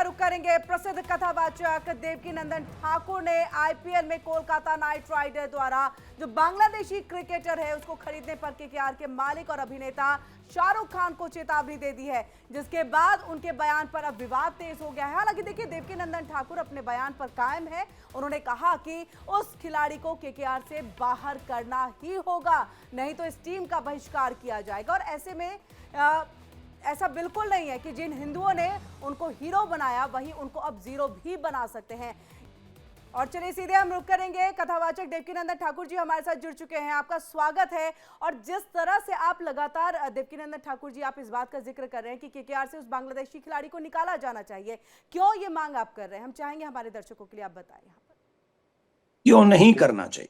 रुख करेंगे। प्रसिद्ध कथावाचक देवकीनंदन ठाकुर ने आईपीएल में कोलकाता नाइट राइडर द्वारा जो बांग्लादेशी क्रिकेटर है उसको खरीदने पर केकेआर के मालिक और अभिनेता शाहरुख खान को चेतावनी दे दी है, जिसके बाद उनके बयान पर अब विवाद तेज हो गया है। हालांकि देखिए, देवकीनंदन ठाकुर अपने बयान पर कायम है। उन्होंने कहा कि उस खिलाड़ी को केकेआर से बाहर करना ही होगा, नहीं तो इस टीम का बहिष्कार किया जाएगा। और ऐसे में ऐसा बिल्कुल नहीं है कि जिन हिंदुओं ने उनको हीरो बनाया वही उनको अब जीरो भी बना सकते हैं। और चलिए सीधे हम रुक करेंगे। कथावाचक देवकीनंदन ठाकुर जी हमारे साथ जुड़ चुके हैं, आपका स्वागत है। और जिस तरह से आप लगातार देवकीनंदन ठाकुर जी आप इस बात का जिक्र कर रहे हैं कि केकेआर से उस बांग्लादेशी खिलाड़ी को निकाला जाना चाहिए, क्यों ये मांग आप कर रहे हैं, हम चाहेंगे हमारे दर्शकों के लिए आप बताएं यहाँ पर। क्यों नहीं करना चाहिए?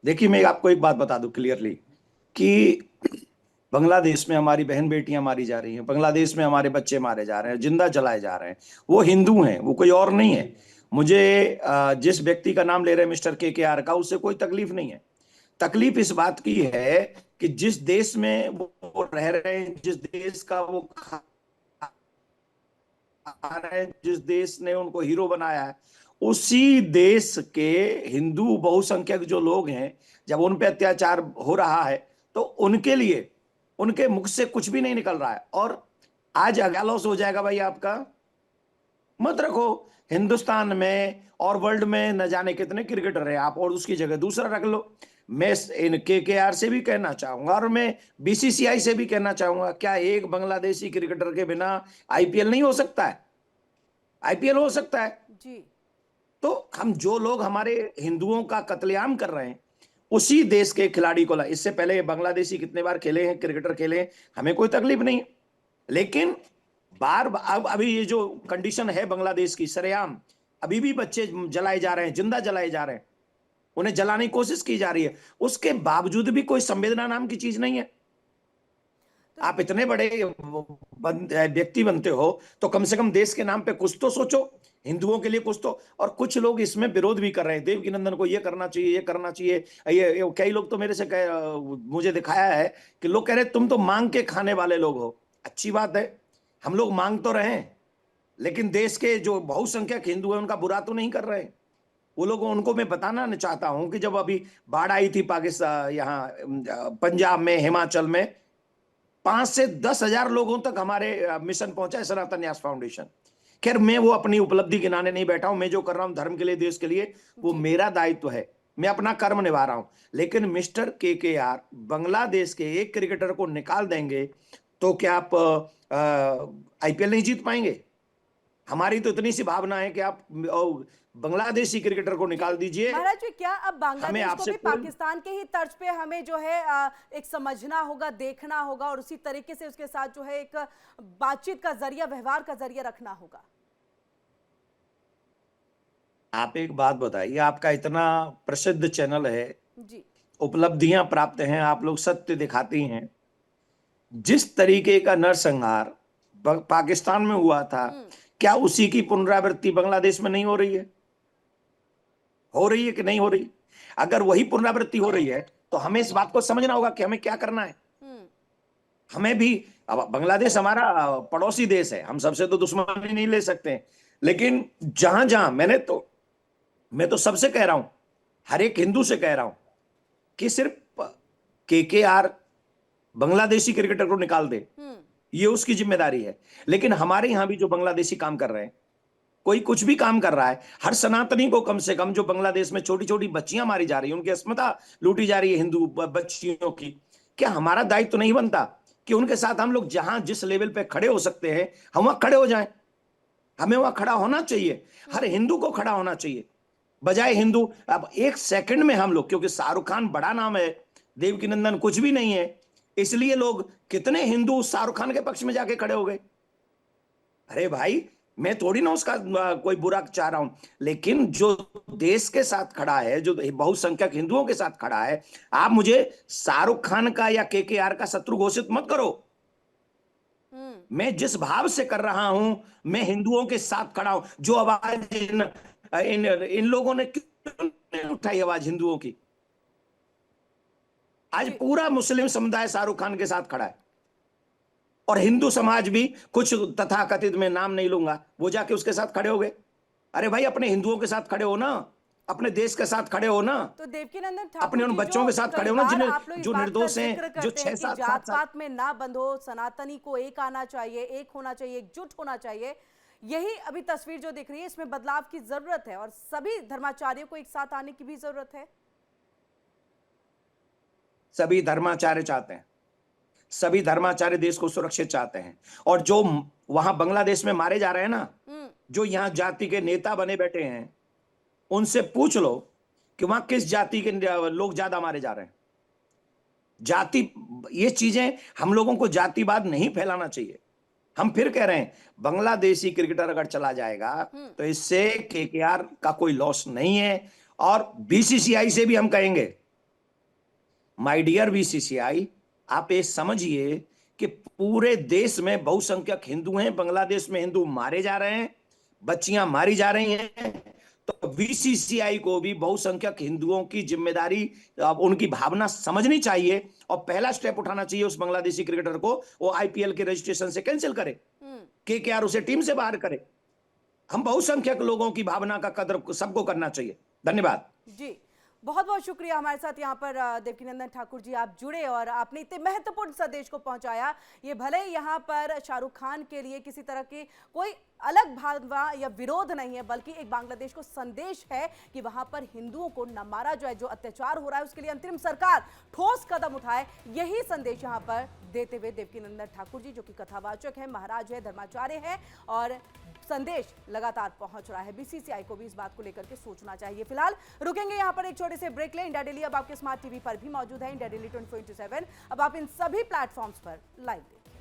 देखिए, मैं आपको एक बात बता दूं क्लियरली कि बांग्लादेश में हमारी बहन बेटियां मारी जा रही हैं, बांग्लादेश में हमारे बच्चे मारे जा रहे हैं, जिंदा जलाए जा रहे हैं। वो हिंदू हैं, वो कोई और नहीं है। मुझे जिस व्यक्ति का नाम ले रहे हैं मिस्टर केकेआर का, उससे कोई तकलीफ नहीं है। तकलीफ इस बात की है कि जिस देश में वो रह रहे हैं, जिस देश का वो खा रहे हैं, जिस देश ने उनको हीरो बनाया है, उसी देश के हिंदू बहुसंख्यक जो लोग हैं, जब उन पे अत्याचार हो रहा है तो उनके लिए उनके मुख से कुछ भी नहीं निकल रहा है। और आज क्या लॉस हो जाएगा भाई आपका? मत रखो। हिंदुस्तान में और वर्ल्ड में न जाने कितने क्रिकेटर हैं, आप और उसकी जगह दूसरा रख लो। मैं इन केकेआर से भी कहना चाहूंगा और मैं बीसीसीआई से भी कहना चाहूंगा, क्या एक बांग्लादेशी क्रिकेटर के बिना आईपीएल नहीं हो सकता है? आईपीएल हो सकता है जी। तो हम जो लोग हमारे हिंदुओं का कत्लेआम कर रहे हैं, उसी देश के खिलाड़ी को ला। इससे पहले बांग्लादेशी कितने बार खेले हैं, क्रिकेटर खेले हैं, हमें कोई तकलीफ नहीं। लेकिन अब अभी ये जो कंडीशन है बांग्लादेश की, सरेआम अभी भी बच्चे जलाए जा रहे हैं, जिंदा जलाए जा रहे हैं, उन्हें जलाने की कोशिश की जा रही है। उसके बावजूद भी कोई संवेदना नाम की चीज नहीं है। आप इतने बड़े व्यक्ति बनते हो तो कम से कम देश के नाम पे कुछ तो सोचो, हिंदुओं के लिए कुछ तो। और कुछ लोग इसमें विरोध भी कर रहे हैं, देवकीनंदन को ये करना चाहिए, ये करना चाहिए। ये कई लोग तो मेरे से मुझे दिखाया है कि लोग कह रहे तुम तो मांग के खाने वाले लोग हो। अच्छी बात है, हम लोग मांग तो रहे हैं, लेकिन देश के जो बहुसंख्यक हिंदू हैं उनका बुरा तो नहीं कर रहे। वो लोगों उनको मैं बताना चाहता हूं कि जब अभी बाढ़ आई थी पाकिस्तान, यहाँ पंजाब में, हिमाचल में, 5 से 10 हजार लोगों तक हमारे मिशन पहुंचा है सनातन न्यास फाउंडेशन। खैर, मैं वो अपनी उपलब्धि गिनाने नहीं बैठा हूं। मैं जो कर रहा हूं धर्म के लिए, देश के लिए, वो मेरा दायित्व है, मैं अपना कर्म निभा रहा हूं। लेकिन मिस्टर केकेआर बांग्लादेश के एक क्रिकेटर को निकाल देंगे तो क्या आप आईपीएल नहीं जीत पाएंगे? हमारी तो इतनी सी भावना है कि आप बांग्लादेशी क्रिकेटर को निकाल दीजिए। महाराज जी, क्या अब हमें बांग्लादेश को आपसे भी पाकिस्तान के ही तर्ज पे हमें जो है एक समझना होगा, देखना होगा और उसी तरीके से उसके साथ जो है एक बातचीत का जरिया, व्यवहार का जरिया रखना होगा? आप एक बात बताइए, आपका इतना प्रसिद्ध चैनल है, जी। उपलब्धियां प्राप्त हैं, आप लोग सत्य दिखाती हैं। जिस तरीके का नरसंहार पाकिस्तान में हुआ था, क्या उसी की पुनरावृत्ति बांग्लादेश में नहीं हो रही है? हो रही है कि नहीं हो रही? अगर वही पुनरावृत्ति हो रही है तो हमें इस बात को समझना होगा कि हमें क्या करना है। हमें भी, अब बांग्लादेश हमारा पड़ोसी देश है, हम सबसे तो दुश्मनी नहीं ले सकते। लेकिन जहां जहां मैं तो सबसे कह रहा हूं, हर एक हिंदू से कह रहा हूं कि सिर्फ केकेआर बांग्लादेशी क्रिकेटर को निकाल दे, ये उसकी जिम्मेदारी है। लेकिन हमारे यहां भी जो बांग्लादेशी काम कर रहे हैं, कोई कुछ भी काम कर रहा है, हर सनातनी को कम से कम, जो बांग्लादेश में छोटी छोटी बच्चियां मारी जा रही है, उनकी अस्मिता लूटी जा रही है हिंदू बच्चियों की, क्या हमारा दायित्व तो नहीं बनता कि उनके साथ हम लोग जहां जिस लेवल पे खड़े हो सकते हैं हम वहां खड़े हो जाएं? हमें वहां खड़ा होना चाहिए, हर हिंदू को खड़ा होना चाहिए। बजाय हिंदू, अब एक सेकंड में हम लोग, क्योंकि शाहरुख खान बड़ा नाम है, देवकीनंदन कुछ भी नहीं है, इसलिए लोग, कितने हिंदू शाहरुख खान के पक्ष में जाके खड़े हो गए। अरे भाई, मैं थोड़ी ना उसका कोई बुरा चाह रहा हूं, लेकिन जो देश के साथ खड़ा है, जो बहुसंख्यक हिंदुओं के साथ खड़ा है, आप मुझे शाहरुख खान का या केकेआर का शत्रु घोषित मत करो। मैं जिस भाव से कर रहा हूं, मैं हिंदुओं के साथ खड़ा हूं। जो आवाज इन लोगों ने क्यों नहीं उठाई, आवाज हिंदुओं की? आज पूरा मुस्लिम समुदाय शाहरुख खान के साथ खड़ा है और हिंदू समाज भी कुछ तथाकथित, में नाम नहीं लूंगा, वो जाके उसके साथ खड़े हो गए। अरे भाई, अपने हिंदुओं के साथ खड़े हो ना, अपने देश के साथ खड़े हो ना, तो देवकीनंदन अपने ठाकुर उन जी, बच्चों जो के साथ कई खड़े हो ना, बार जिन्हें, आप लोग इस जो बात का निर्दोष जिक्र हैं, जो करते 6 हैं कि 7 जात 7 पात में ना बंधो, सनातनी को एक आना चाहिए, एक होना चाहिए, एकजुट होना चाहिए, यही अभी तस्वीर जो दिख रही है इसमें बदलाव की जरूरत है और सभी धर्माचार्यों को एक साथ आने की भी जरूरत है। सभी धर्माचार्य चाहते हैं, सभी धर्माचार्य देश को सुरक्षित चाहते हैं। और जो वहां बांग्लादेश में मारे जा रहे हैं ना, जो यहां जाति के नेता बने बैठे हैं, उनसे पूछ लो कि वहां किस जाति के लोग ज्यादा मारे जा रहे हैं। जाति, ये चीजें, हम लोगों को जातिवाद नहीं फैलाना चाहिए। हम फिर कह रहे हैं, बांग्लादेशी क्रिकेटर अगर चला जाएगा तो इससे केकेआर का कोई लॉस नहीं है। और बीसीसीआई से भी हम कहेंगे, माय डियर बीसीसीआई, आप ये समझिए कि पूरे देश में बहुसंख्यक हिंदू हैं, बांग्लादेश में हिंदू मारे जा रहे हैं, बच्चियां मारी जा रही हैं, तो बीसीसीआई को भी बहुसंख्यक हिंदुओं की जिम्मेदारी, उनकी भावना समझनी चाहिए और पहला स्टेप उठाना चाहिए उस बांग्लादेशी क्रिकेटर को, वो आईपीएल के रजिस्ट्रेशन से कैंसिल करे, केकेआर उसे टीम से बाहर करे। हम बहुसंख्यक लोगों की भावना का कदर सबको करना चाहिए। धन्यवाद जी, बहुत बहुत शुक्रिया। हमारे साथ यहाँ पर देवकीनंदन ठाकुर जी आप जुड़े और आपने इतने महत्वपूर्ण संदेश को पहुंचाया। ये भले ही यहाँ पर शाहरुख खान के लिए किसी तरह की कोई अलग भावना या विरोध नहीं है, बल्कि एक बांग्लादेश को संदेश है कि वहां पर हिंदुओं को न मारा जाए, जो अत्याचार हो रहा है उसके लिए अंतरिम सरकार ठोस कदम उठाए। यही संदेश यहाँ पर देते हुए देवकीनंदन ठाकुर जी, जो कि कथावाचक है, महाराज है, धर्माचार्य है, और संदेश लगातार पहुंच रहा है। बीसीसीआई को भी इस बात को लेकर के सोचना चाहिए। फिलहाल रुकेंगे यहाँ पर एक छोटे से ब्रेक ले। इंडिया डेली अब आपके स्मार्ट टीवी पर भी मौजूद है। इंडिया डेली 24/7 अब आप इन सभी प्लेटफॉर्म्स पर लाइव